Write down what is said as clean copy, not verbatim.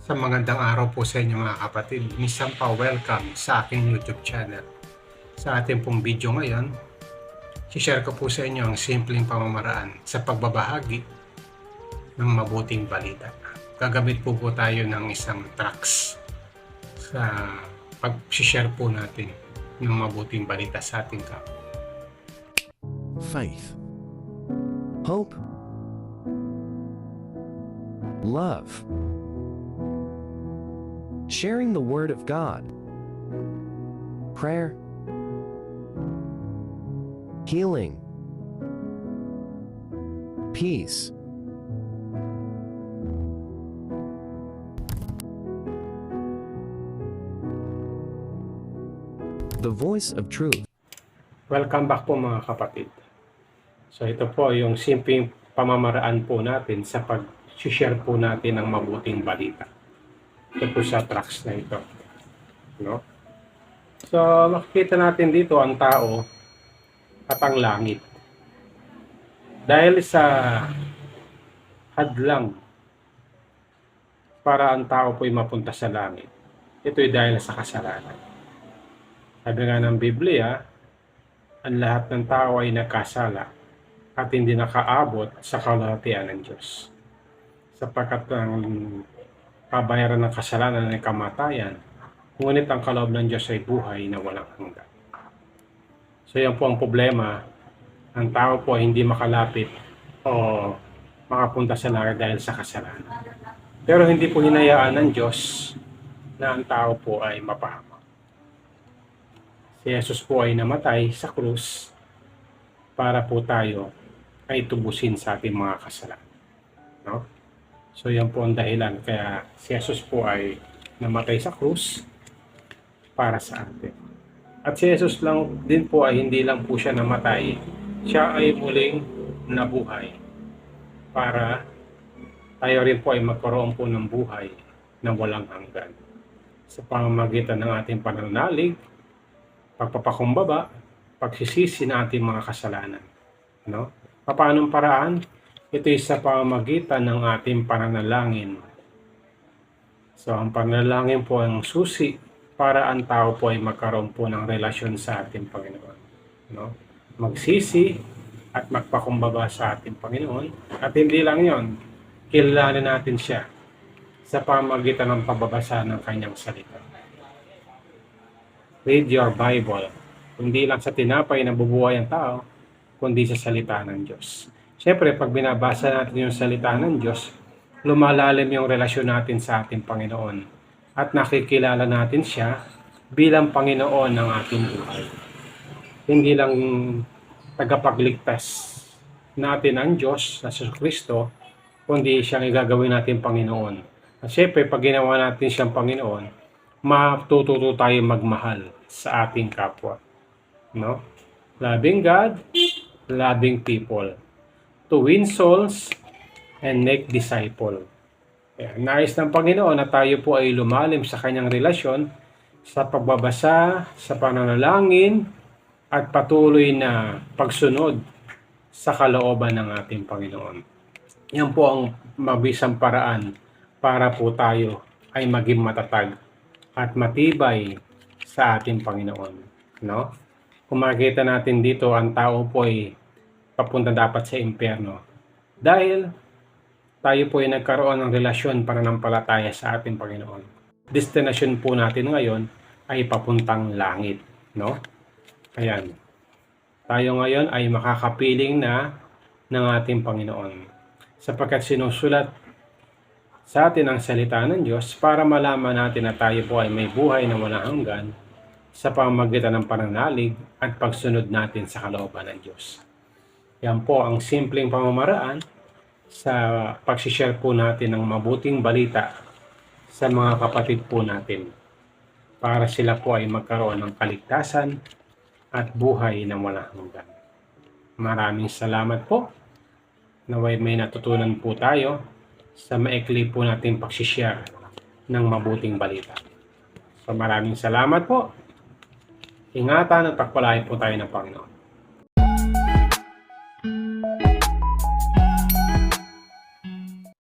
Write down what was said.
Sa magandang araw po sa inyo mga kapatid. Minsan pa welcome sa aking YouTube channel. Sa ating pong video ngayon, share ko po sa inyo ang simpleng pamamaraan sa pagbabahagi ng mabuting balita. Gagamit po tayo ng isang tracks sa pag-share po natin ng mabuting balita sa ating kapwa. Faith, hope, love, sharing the Word of God, prayer, healing, peace, the voice of truth. Welcome back po mga kapatid. So ito po yung simpleng pamamaraan po natin sa pag-share po natin ng mabuting balita. Ito po sa tracks na ito. No? So makikita natin dito ang tao at ang langit. Dahil sa hadlang para ang tao po'y mapunta sa langit, ito'y dahil sa kasalanan. Sabi nga ng Biblia, ang lahat ng tao ay nagkasala at hindi nakaabot sa kalahatian ng Diyos. Sapagkat ang kabayaran ng kasalanan ay kamatayan, ngunit ang kaloob ng Diyos ay buhay na walang hanggan. So yan po ang problema, ang tao po ay hindi makalapit o makapunta sa langit dahil sa kasalanan. Pero hindi po hinayaan ng Diyos na ang tao po ay mapahamak. Si Jesus po ay namatay sa krus para po tayo ay tubusin sa ating mga kasalanan. No? So yan po ang dahilan kaya si Jesus po ay namatay sa krus para sa atin. At si Jesus lang din po ay hindi lang po siya namatay, siya ay muling nabuhay para tayo rin po ay magkaroon po ng buhay na walang hanggan. Sa pamamagitan ng ating pananalig, pagpapakumbaba, pagsisisi na ating mga kasalanan. No? Paanong paraan? Ito ay sa pamamagitan ng ating pananalangin. So, ang pananalangin po ang susi para ang tao po ay magkaroon po ng relasyon sa ating Panginoon. No? Magsisi at magpakumbaba sa ating Panginoon. At hindi lang yon, kilalanin natin siya sa pamamagitan ng pagbabasa ng kanyang salita. Read your Bible. Hindi lang sa tinapay na bubuhay ang tao, kundi sa salita ng Diyos. Siyempre, pag binabasa natin yung salita ng Diyos, lumalalim yung relasyon natin sa ating Panginoon. At nakikilala natin siya bilang Panginoon ng ating buhay. Hindi lang tagapagligtas natin ang Diyos na si Kristo, kundi siyang igagawin natin Panginoon. At siyempre, pag ginawa natin siyang Panginoon, matututo tayo magmahal sa ating kapwa. No? Loving God, loving people, to win souls and make disciple. Nais ng Panginoon na tayo po ay lumalim sa kanyang relasyon sa pagbabasa, sa pananalangin, at patuloy na pagsunod sa kalooban ng ating Panginoon. Yan po ang mabisang paraan para po tayo ay maging matatag at matibay sa ating Panginoon. No? Kung makikita natin dito, ang tao po ay papunta dapat sa impyerno. Dahil tayo po ay nagkaroon ng relasyon pananampalataya sa ating Panginoon. Destination po natin ngayon ay papuntang langit. No? Ayan. Tayo ngayon ay makakapiling na ng ating Panginoon. Sapagkat sinusulat sa atin ang salita ng Diyos para malaman natin na tayo po ay may buhay na walang hanggan sa pamamagitan ng pananalig at pagsunod natin sa kalooban ng Diyos. Yan po ang simpleng pamamaraan sa pag-share po natin ng mabuting balita sa mga kapatid po natin para sila po ay magkaroon ng kaligtasan at buhay na walang hanggan. Maraming salamat po. Naway may natutunan po tayo sa maikli po natin pag-share ng mabuting balita. So maraming salamat po. Ingatan at pagpalain po tayo ng Panginoon.